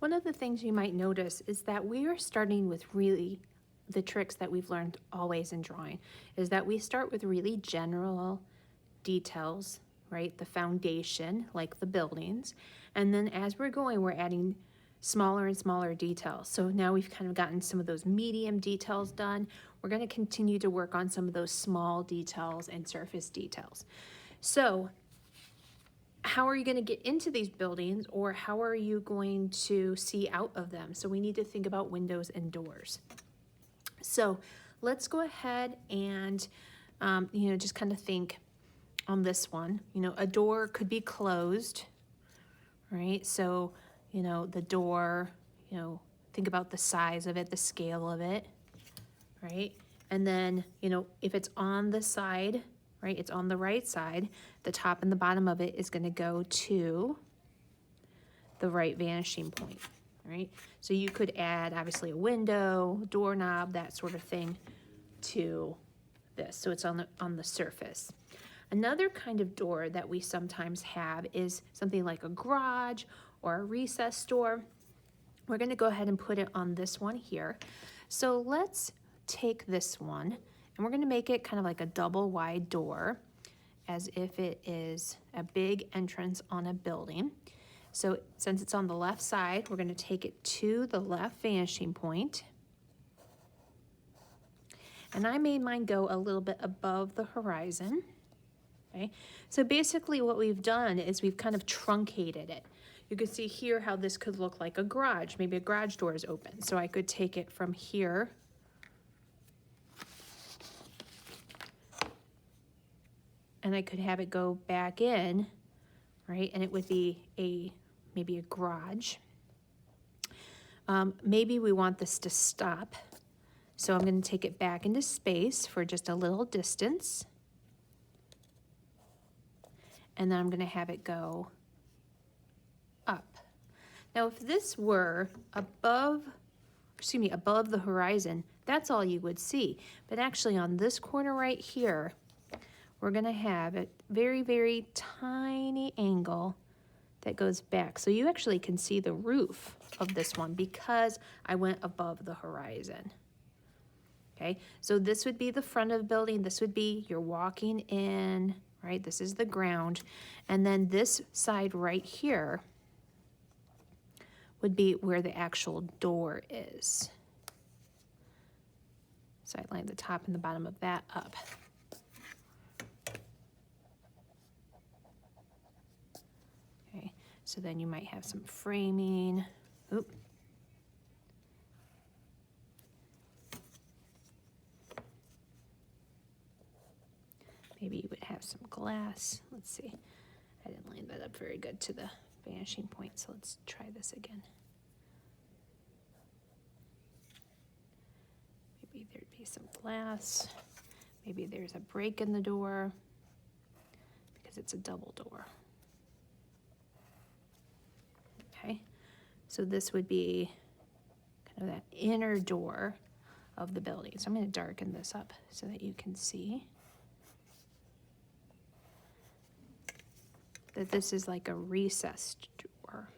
One of the things you might notice is that we are starting with really the tricks that we've learned always in drawing, is that we start with really general details, right? The foundation, like the buildings. And then as we're going, we're adding smaller and smaller details. So now we've kind of gotten some of those medium details done. We're going to continue to work on some of those small details and surface details. So how are you going to get into these buildings, or how are you going to see out of them? So we need to think about windows and doors. So let's go ahead and, just kind of think on this one. A door could be closed, right? So, the door, think about the size of it, the scale of it, right? And then, if it's on the side, right, it's on the right side, the top and the bottom of it is going to go to the right vanishing point, right? So you could add, obviously, a window, doorknob, that sort of thing to this. So it's on the surface. Another kind of door that we sometimes have is something like a garage or a recess door. We're going to go ahead and put it on this one here. So let's take this one, and we're going to make it kind of like a double wide door, as if it is a big entrance on a building. So since it's on the left side, we're going to take it to the left vanishing point. And I made mine go a little bit above the horizon. Okay, so basically what we've done is we've kind of truncated it. You can see here how this could look like a garage. Maybe a garage door is open. So I could take it from here and I could have it go back in, right? And it would be maybe a garage. Maybe we want this to stop. So I'm going to take it back into space for just a little distance. And then I'm going to have it go up. Now, if this were above the horizon, that's all you would see. But actually on this corner right here, we're going to have a very, very tiny angle that goes back. So you actually can see the roof of this one because I went above the horizon. Okay, so this would be the front of the building. This would be you're walking in, right? This is the ground. And then this side right here would be where the actual door is. So I line the top and the bottom of that up. Okay, so then you might have some framing. Oop. Maybe you would have some glass. Let's see. I didn't line that up very good to the vanishing point, so let's try this again. Maybe there'd be some glass. Maybe there's a break in the door because it's a double door. Okay, so this would be kind of that inner door of the building. So I'm going to darken this up so that you can see that this is like a recessed door.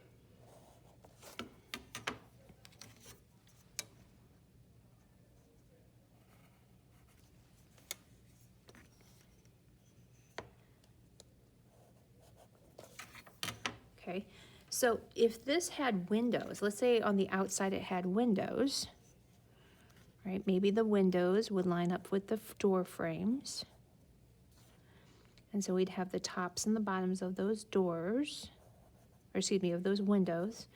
Okay, so if this had windows, let's say on the outside it had windows, right? Maybe the windows would line up with the door frames. And so we'd have the tops and the bottoms of those doors, or excuse me, of those windows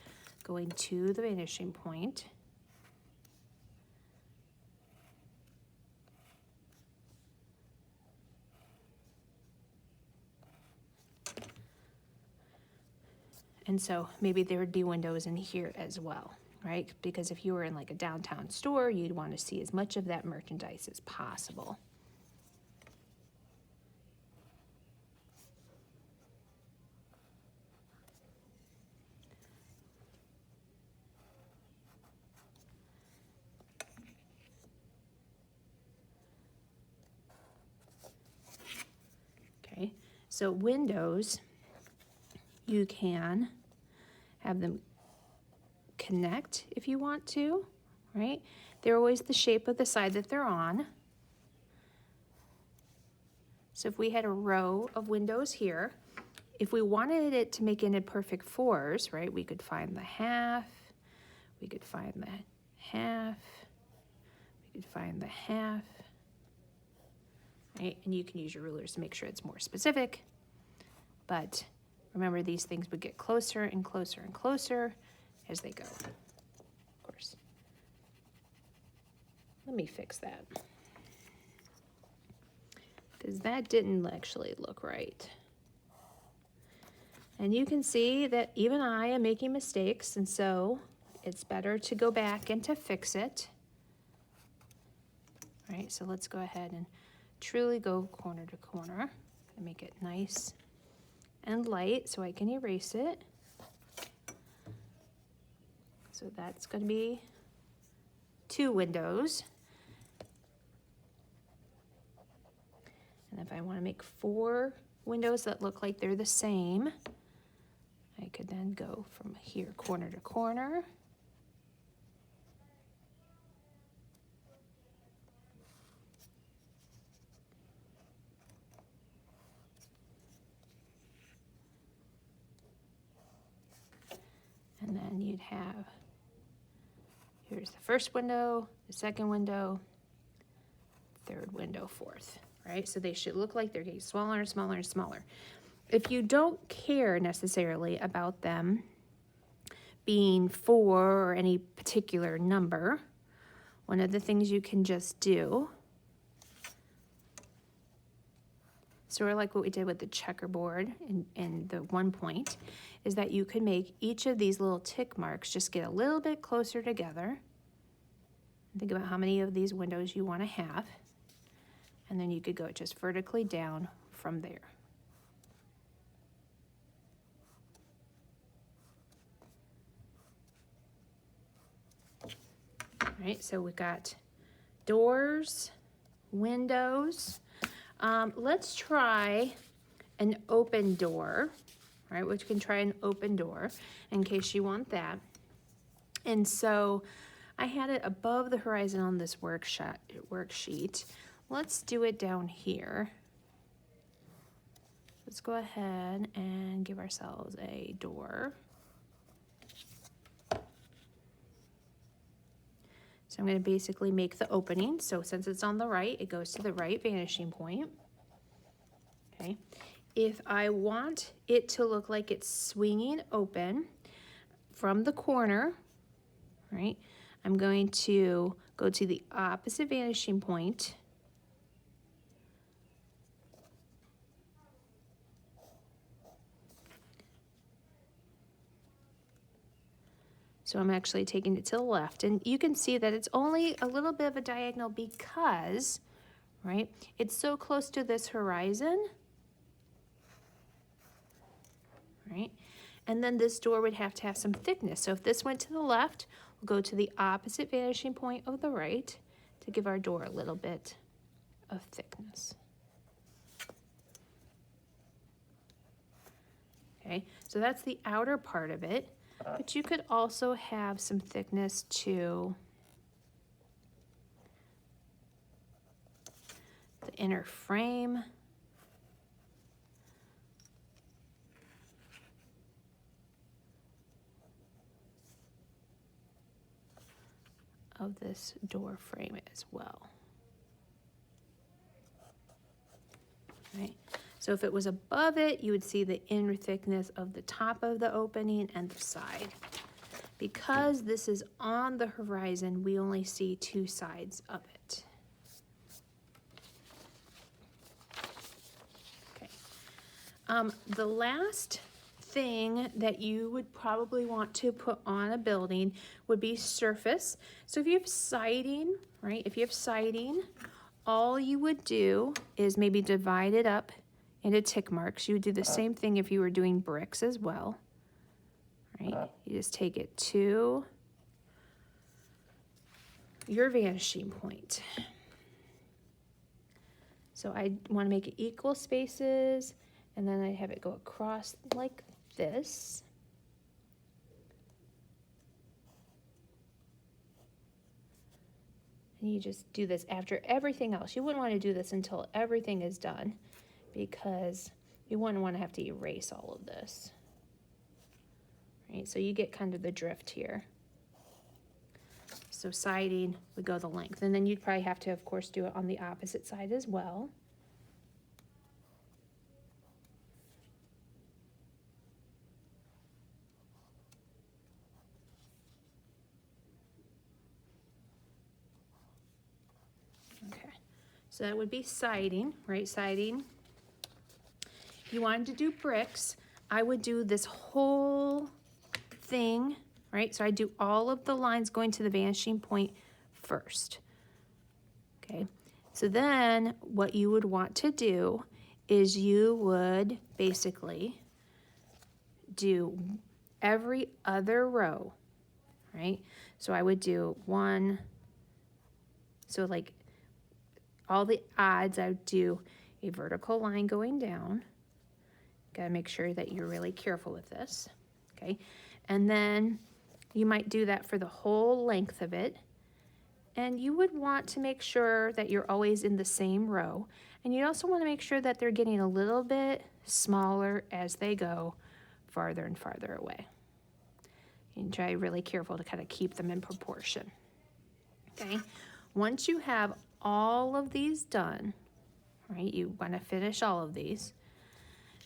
going to the vanishing point. And so maybe there would be windows in here as well, right? Because if you were in like a downtown store, you'd want to see as much of that merchandise as possible. Okay, so windows, you can have them connect if you want to, right? They're always the shape of the side that they're on. So if we had a row of windows here, if we wanted it to make it in perfect fours, right, we could find the half, we could find the half, we could find the half, right? And you can use your rulers to make sure it's more specific. But remember, these things would get closer and closer and closer as they go, of course. Let me fix that, because that didn't actually look right. And you can see that even I am making mistakes, and so it's better to go back and to fix it. All right, so let's go ahead and truly go corner to corner and make it nice and light so I can erase it. So that's going to be 2 windows. And if I want to make 4 windows that look like they're the same, I could then go from here corner to corner. And then you'd have, here's the first window, the second window, third window, fourth, right? So they should look like they're getting smaller and smaller and smaller. If you don't care necessarily about them being 4 or any particular number, one of the things you can just do, sort of like what we did with the checkerboard in the 1 point, is that you could make each of these little tick marks just get a little bit closer together. Think about how many of these windows you want to have, and then you could go just vertically down from there. All right, so we got doors, windows. Let's try an open door, right? We can try an open door in case you want that. And so I had it above the horizon on this worksheet. Let's do it down here. Let's go ahead and give ourselves a door. So I'm going to basically make the opening. So since it's on the right, it goes to the right vanishing point. Okay. If I want it to look like it's swinging open from the corner, right, I'm going to go to the opposite vanishing point. So I'm actually taking it to the left, and you can see that it's only a little bit of a diagonal because, right, it's so close to this horizon, right? And then this door would have to have some thickness. So if this went to the left, we'll go to the opposite vanishing point of the right to give our door a little bit of thickness. Okay, so that's the outer part of it. But you could also have some thickness to the inner frame. Of this door frame as well. Right. So if it was above it, you would see the inner thickness of the top of the opening and the side. Because this is on the horizon, we only see 2 sides of it. Okay. The last thing that you would probably want to put on a building would be surface. So if you have siding, right? If you have siding, all you would do is maybe divide it up into tick marks. You would do the same thing if you were doing bricks as well, right? You just take it to your vanishing point. So I want to make it equal spaces, and then I have it go across like this. And you just do this after everything else. You wouldn't want to do this until everything is done because you wouldn't want to have to erase all of this. Right, so you get kind of the drift here. So siding would go the length. And then you'd probably have to, of course, do it on the opposite side as well. Okay, so that would be siding, right? Siding. If you wanted to do bricks, I would do this whole thing, right? So I do all of the lines going to the vanishing point first. Okay, so then what you would want to do is you would basically do every other row, right? So I would do one, so like all the odds, I would do a vertical line going down. Gotta make sure that you're really careful with this, okay? And then you might do that for the whole length of it. And you would want to make sure that you're always in the same row. And you also want to make sure that they're getting a little bit smaller as they go farther and farther away. And try really careful to kind of keep them in proportion. Okay, once you have all of these done, right, you want to finish all of these,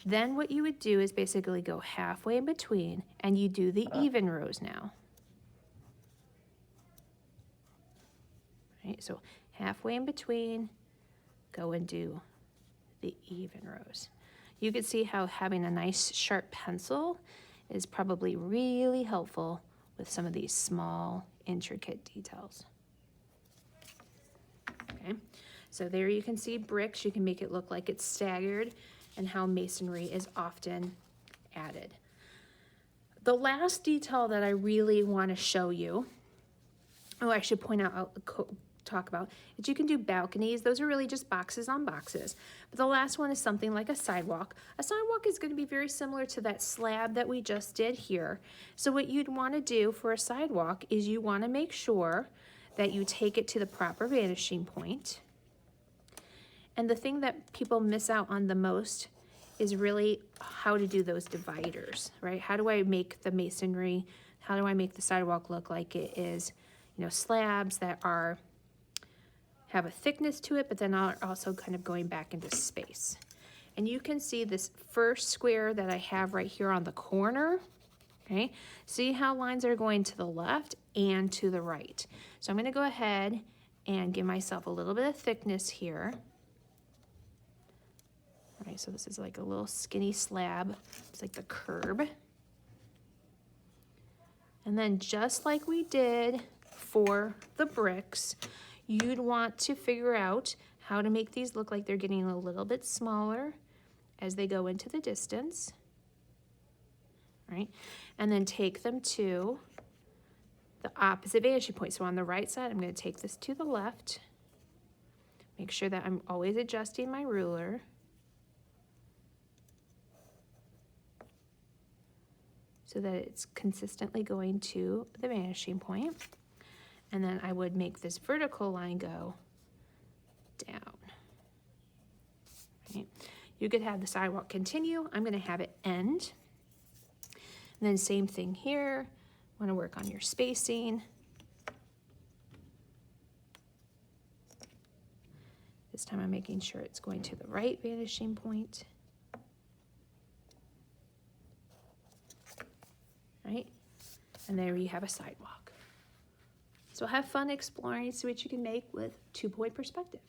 then what you would do is basically go halfway in between and you do the even rows now. Right, so halfway in between, go and do the even rows. You can see how having a nice sharp pencil is probably really helpful with some of these small, intricate details. Okay, so there you can see bricks. You can make it look like it's staggered and how masonry is often added. The last detail that I really want to show you, I should point out, talk about, is you can do balconies. Those are really just boxes on boxes. But the last one is something like a sidewalk. A sidewalk is going to be very similar to that slab that we just did here. So what you'd want to do for a sidewalk is you want to make sure that you take it to the proper vanishing point. And the thing that people miss out on the most is really how to do those dividers, right? How do I make the masonry, how do I make the sidewalk look like it is, you know, slabs that have a thickness to it, but then are also kind of going back into space. And you can see this first square that I have right here on the corner, okay? See how lines are going to the left and to the right. So I'm gonna go ahead and give myself a little bit of thickness here. All right, so this is like a little skinny slab. It's like the curb. And then just like we did for the bricks, you'd want to figure out how to make these look like they're getting a little bit smaller as they go into the distance, right? And then take them to the opposite vanishing point. So on the right side, I'm going to take this to the left. Make sure that I'm always adjusting my ruler. So that it's consistently going to the vanishing point. And then I would make this vertical line go down. Right. You could have the sidewalk continue. I'm going to have it end. And then same thing here. Want to work on your spacing. This time I'm making sure it's going to the right vanishing point. Right? And there you have a sidewalk. So have fun exploring, see what you can make with 2-point perspective.